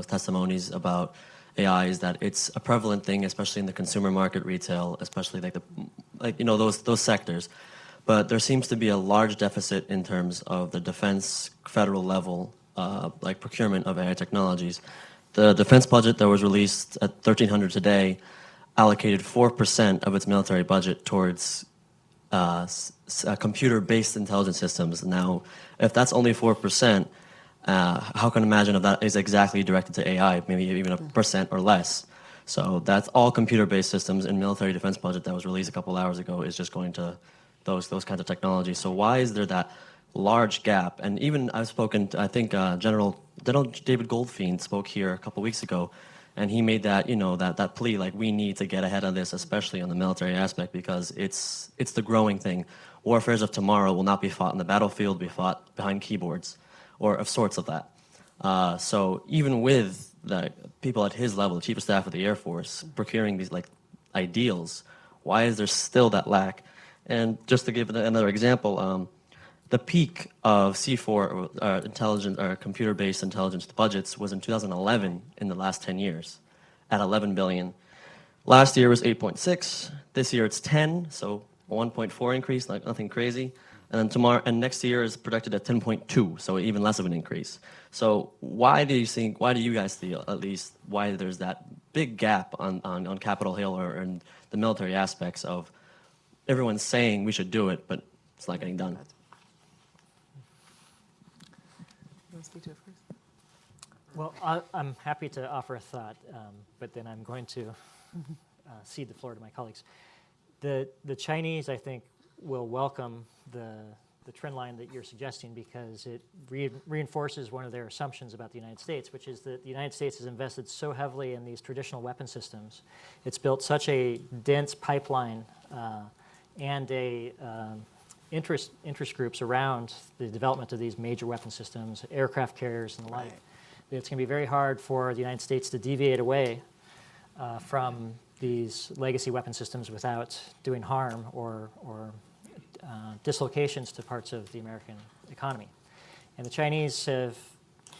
testimonies about AI, is that it's a prevalent thing, especially in the consumer market, retail, especially those sectors. But there seems to be a large deficit in terms of the defense federal level procurement of AI technologies. The defense budget that was released at 1,300 today allocated 4% of its military budget towards computer-based intelligence systems. Now, if that's only 4%, how can I imagine if that is exactly directed to AI, maybe even 1% or less? So that's all computer-based systems, and military defense budget that was released a couple hours ago is just going to those kinds of technologies. So why is there that large gap? And even I've spoken to, I think General David Goldfein spoke here a couple weeks ago, and he made that, that plea, like, we need to get ahead of this, especially on the military aspect, because it's the growing thing. Warfares of tomorrow will not be fought on the battlefield, be fought behind keyboards, or of sorts of that. So even with the people at his level, the Chief of Staff of the Air Force, procuring these ideals, why is there still that lack? And just to give another example, the peak of C4 intelligence or computer-based intelligence budgets was in 2011 in the last 10 years at 11 billion. Last year was 8.6. This year it's 10, so 1.4 increase, nothing crazy. And then next year is projected at 10.2, so even less of an increase. So why do you guys feel, at least, why there's that big gap on Capitol Hill or in the military aspects of everyone's saying we should do it, but it's not getting done. You want to speak to it first? Well, I'm happy to offer a thought, but then I'm going to cede the floor to my colleagues. The Chinese, I think, will welcome the trend line that you're suggesting because it reinforces one of their assumptions about the United States, which is that the United States has invested so heavily in these traditional weapon systems. It's built such a dense pipeline and interest groups around the development of these major weapon systems, aircraft carriers and the like. That it's going to be very hard for the United States to deviate away from these legacy weapon systems without doing harm or dislocations to parts of the American economy. And the Chinese have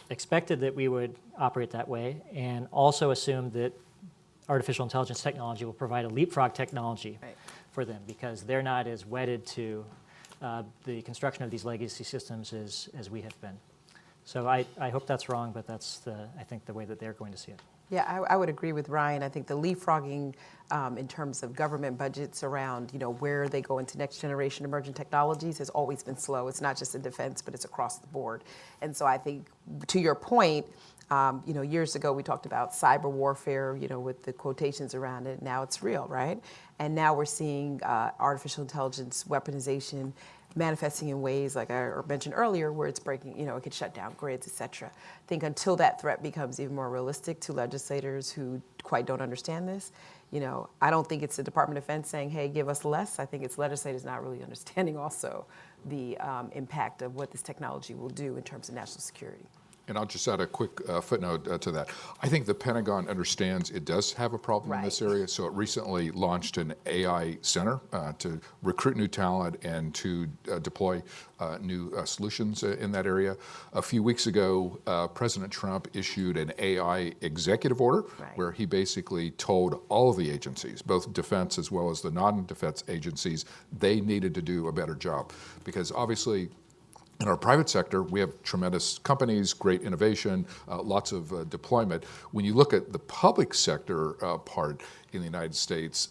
expected that we would operate that way and also assumed that artificial intelligence technology will provide a leapfrog technology for them because they're not as wedded to the construction of these legacy systems as we have been. So I hope that's wrong, but that's, I think, the way that they're going to see it. Yeah, I would agree with Ryan. I think the leapfrogging in terms of government budgets around, where they go into next generation emerging technologies has always been slow. It's not just in defense, but it's across the board. And so I think, to your point, years ago we talked about cyber warfare, with the quotations around it. Now it's real, right? And now we're seeing artificial intelligence weaponization manifesting in ways, like I mentioned earlier, where it's breaking, it could shut down grids, et cetera. I think until that threat becomes even more realistic to legislators who quite don't understand this, I don't think it's the Department of Defense saying, hey, give us less. I think it's legislators not really understanding also the impact of what this technology will do in terms of national security. And I'll just add a quick footnote to that. I think the Pentagon understands it does have a problem in this area, so it recently launched an AI center to recruit new talent and to deploy new solutions in that area. A few weeks ago, President Trump issued an AI executive order where he basically told all of the agencies, both defense as well as the non-defense agencies, they needed to do a better job. Because obviously, in our private sector, we have tremendous companies, great innovation, lots of deployment. When you look at the public sector part in the United States,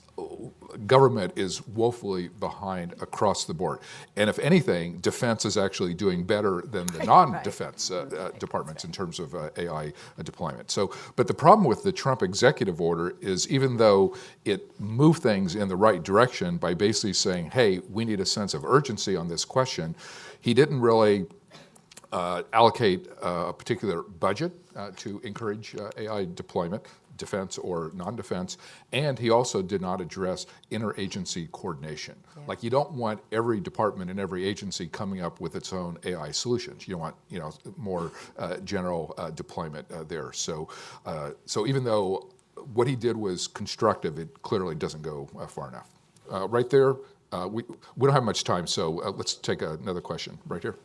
government is woefully behind across the board. And if anything, defense is actually doing better than the non-defense departments in terms of AI deployment. So, but the problem with the Trump executive order is even though it moved things in the right direction by basically saying, hey, we need a sense of urgency on this question, he didn't really allocate a particular budget to encourage AI deployment, defense or non-defense, and he also did not address interagency coordination. Like, you don't want every department and every agency coming up with its own AI solutions. You want, more general deployment there. So even though what he did was constructive, it clearly doesn't go far enough. Right there. We don't have much time, so let's take another question right here.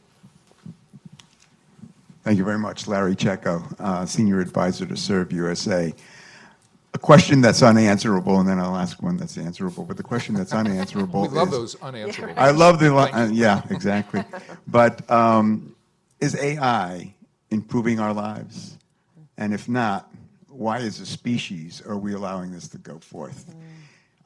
Thank you very much. Larry Checco, Senior Advisor to Serve USA. A question that's unanswerable, and then I'll ask one that's answerable. But the question that's unanswerable We love those unanswerable. I love the yeah, exactly. But is AI improving our lives? And if not, why as a species are we allowing this to go forth?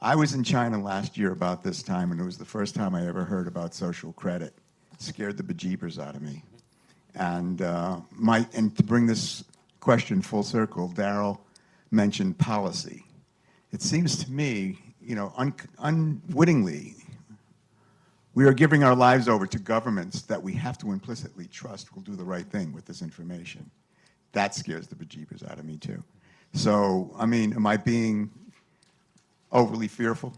I was in China last year about this time, and it was the first time I ever heard about social credit. It scared the bejeebers out of me. And to bring this question full circle, Daryl mentioned policy. It seems to me, unwittingly, we are giving our lives over to governments that we have to implicitly trust will do the right thing with this information. That scares the bejeebers out of me, too. So, am I being overly fearful?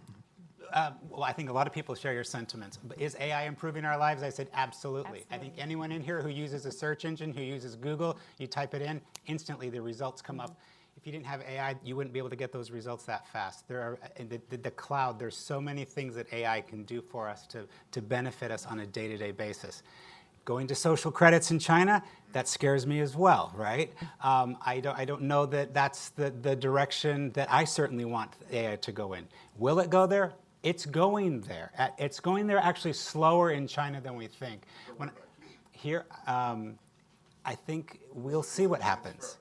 Well, I think a lot of people share your sentiments. But is AI improving our lives? I said absolutely. I think anyone in here who uses a search engine, who uses Google, you type it in, instantly the results come up. If you didn't have AI, you wouldn't be able to get those results that fast. There are, in the cloud, there's so many things that AI can do for us to benefit us on a day-to-day basis. Going to social credits in China, that scares me as well, right? I don't know that that's the direction that I certainly want AI to go in. Will it go there? It's going there. It's going there actually slower in China than we think. I think we'll see what happens.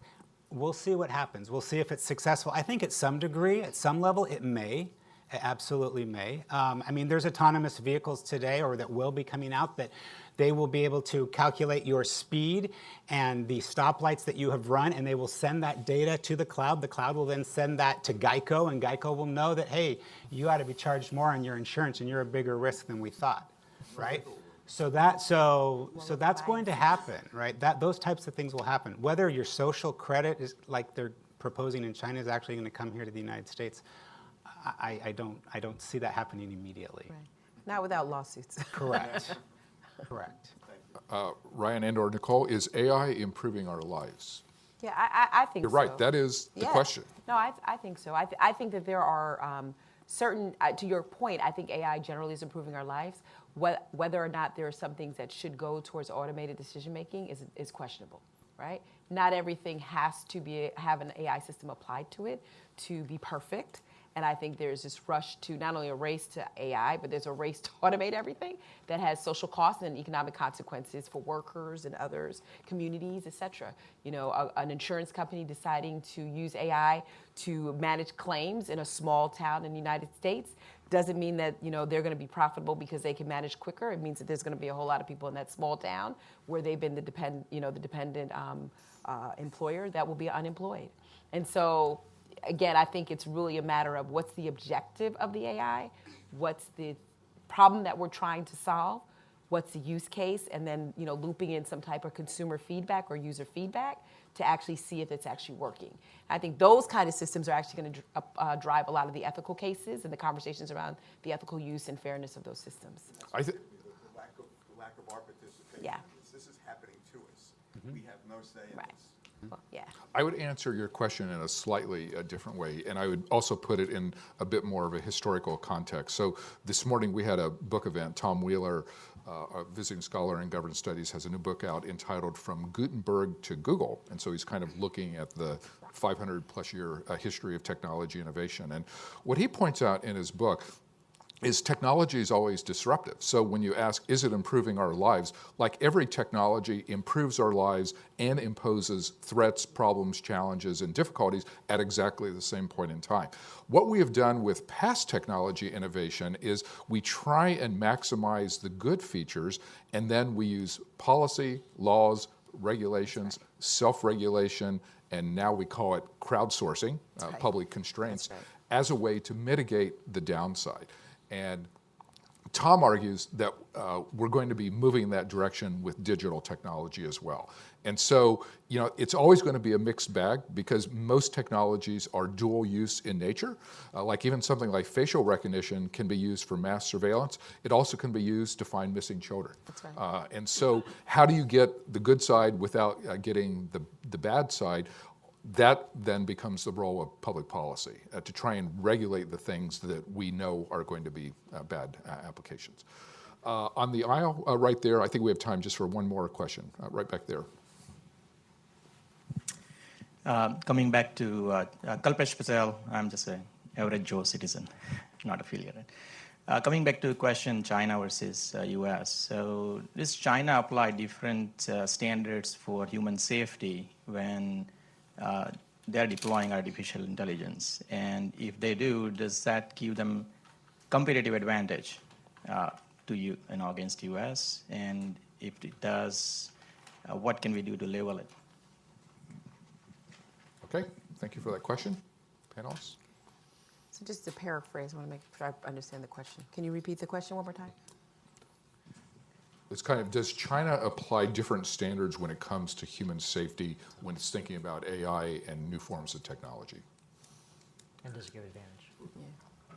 We'll see what happens. We'll see if it's successful. I think at some degree, at some level, it may. It absolutely may. I mean, there's autonomous vehicles today, or that will be coming out, that they will be able to calculate your speed and the stoplights that you have run, and they will send that data to the cloud. The cloud will then send that to Geico, and Geico will know that, hey, you ought to be charged more on your insurance, and you're a bigger risk than we thought, right? So that's going to happen, right? Those types of things will happen. Whether your social credit is like they're proposing in China is actually going to come here to the United States, I don't see that happening immediately. Right. Not without lawsuits. Correct. Correct. Ryan and/or Nicole, is AI improving our lives? Yeah, I think You're so. right. That is the question. No, I think so. I think that there are certain, to your point, I think AI generally is improving our lives. Whether or not there are some things that should go towards automated decision making is questionable, right? Not everything has to have an AI system applied to it to be perfect. And I think there's this rush to not only a race to AI, but there's a race to automate everything that has social costs and economic consequences for workers and others, communities, et cetera. You know, an insurance company deciding to use AI to manage claims in a small town in the United States doesn't mean that, you know, they're going to be profitable because they can manage quicker. It means that there's going to be a whole lot of people in that small town where they've been the dependent employer that will be unemployed. And so, again, I think it's really a matter of what's the objective of the AI, what's the problem that we're trying to solve, what's the use case, and then, you know, looping in some type of consumer feedback or user feedback to actually see if it's actually working. I think those kind of systems are actually going to drive a lot of the ethical cases and the conversations around the ethical use and fairness of those systems. I think The lack of our participation Yeah. in this is happening to us. We have no say in Right. this. Well, yeah. I would answer your question in a slightly different way, and I would also put it in a bit more of a historical context. So this morning we had a book event. Tom Wheeler, a visiting scholar in governance studies, has a new book out entitled From Gutenberg to Google. And so he's kind of looking at the 500 plus year history of technology innovation. And what he points out in his book is technology is always disruptive. So when you ask, is it improving our lives? Like every technology improves our lives and imposes threats, problems, challenges, and difficulties at exactly the same point in time. What we have done with past technology innovation is we try and maximize the good features, and then we use policy, laws, regulations, self-regulation, and now we call it crowdsourcing, public constraints, as a way to mitigate the downside. And Tom argues that we're going to be moving in that direction with digital technology as well. And so, you know, it's always going to be a mixed bag because most technologies are dual use in nature. Like even something like facial recognition can be used for mass surveillance. It also can be used to find missing children. That's right. And so how do you get the good side without getting the bad side? That then becomes the role of public policy, to try and regulate the things that we know are going to be bad applications. On the aisle right there, I think we have time just for one more question, right back there. Coming back to Kalpesh Patel, I'm just an average Joe citizen, not affiliated. Coming back to the question, China versus US. So does China apply different standards for human safety when they're deploying artificial intelligence? And if they do, does that give them competitive advantage to you know, against US? And if it does, what can we do to level it? Okay, thank you for that question. Panelists? So just to paraphrase, I want to make sure I understand the question. Can you repeat the question one more time? It's kind of, does China apply different standards when it comes to human safety when it's thinking about AI and new forms of technology? And does it give advantage?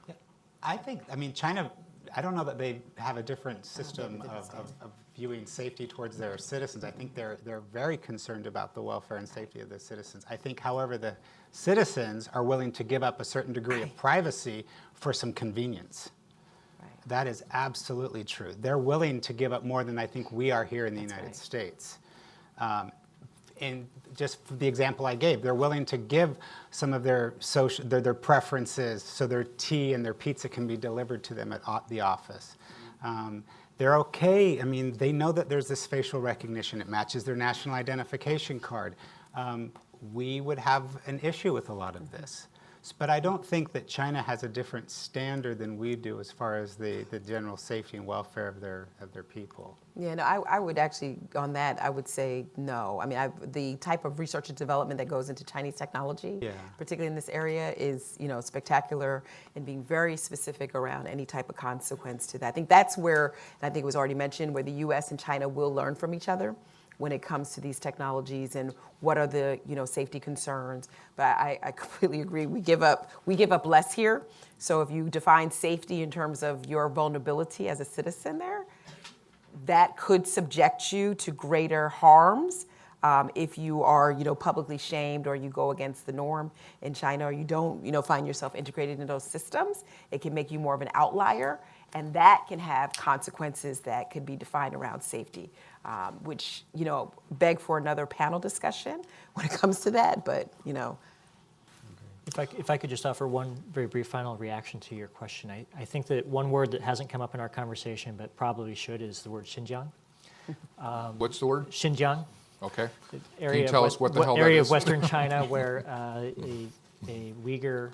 Yeah. I think, I mean, China, I don't know that they have a different system of viewing safety towards their citizens. I think they're very concerned about the welfare and safety of their citizens. I think, however, the citizens are willing to give up a certain degree of privacy for some convenience. That is absolutely true. They're willing to give up more than I think we are here in the United States. And just for the example I gave, they're willing to give some of their their preferences so their tea and their pizza can be delivered to them at the office. They're okay. I mean, they know that there's this facial recognition. It matches their national identification card. we would have an issue with a lot of this. But I don't think that China has a different standard than we do as far as the general safety and welfare of their people. Yeah, no, I would actually, on that, I would say no. I mean, the type of research and development that goes into Chinese technology, particularly in this area, is, you know, spectacular and being very specific around any type of consequence to that. I think that's where, and I think it was already mentioned, where the U.S. and China will learn from each other when it comes to these technologies and what are the, you know, safety concerns. But I completely agree. We give up less here. So if you define safety in terms of your vulnerability as a citizen there, that could subject you to greater harms if you are, you know, publicly shamed or you go against the norm in China, or you don't, you know, find yourself integrated in those systems. It can make you more of an outlier, and that can have consequences that could be defined around safety, which, you know, beg for another panel discussion when it comes to that. But, you know. If I could just offer one very brief final reaction to your question. I think that one word that hasn't come up in our conversation but probably should is the word Xinjiang. What's the word? Xinjiang. Okay. Area Can you tell us what the hell that area is? of Western China where a Uyghur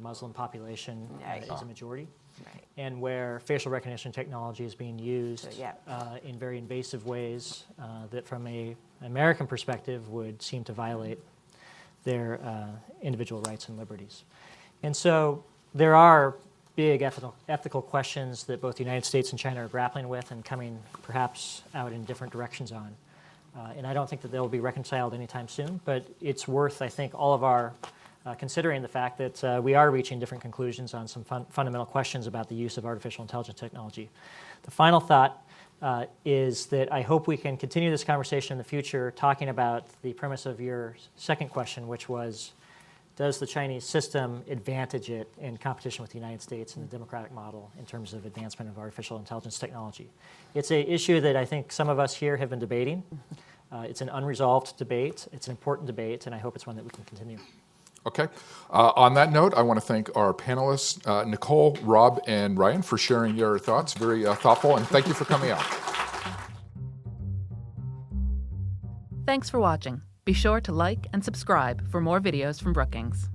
Muslim population is a majority. Right. And where facial recognition technology is being used So, yeah. in very invasive ways that from an American perspective would seem to violate their individual rights and liberties. And so there are big ethical questions that both the United States and China are grappling with and coming perhaps out in different directions on. And I don't think that they'll be reconciled anytime soon, but it's worth, I think, all of our considering the fact that we are reaching different conclusions on some fundamental questions about the use of artificial intelligence technology. The final thought is that I hope we can continue this conversation in the future talking about the premise of your second question, which was, does the Chinese system advantage it in competition with the United States and the democratic model in terms of advancement of artificial intelligence technology? It's an issue that I think some of us here have been debating. It's an unresolved debate. It's an important debate, and I hope it's one that we can continue. Okay. On that note, I want to thank our panelists, Nicole, Rob, and Ryan, for sharing your thoughts. Very thoughtful, and thank you for coming out. Thanks for watching. Be sure to like and subscribe for more videos from Brookings.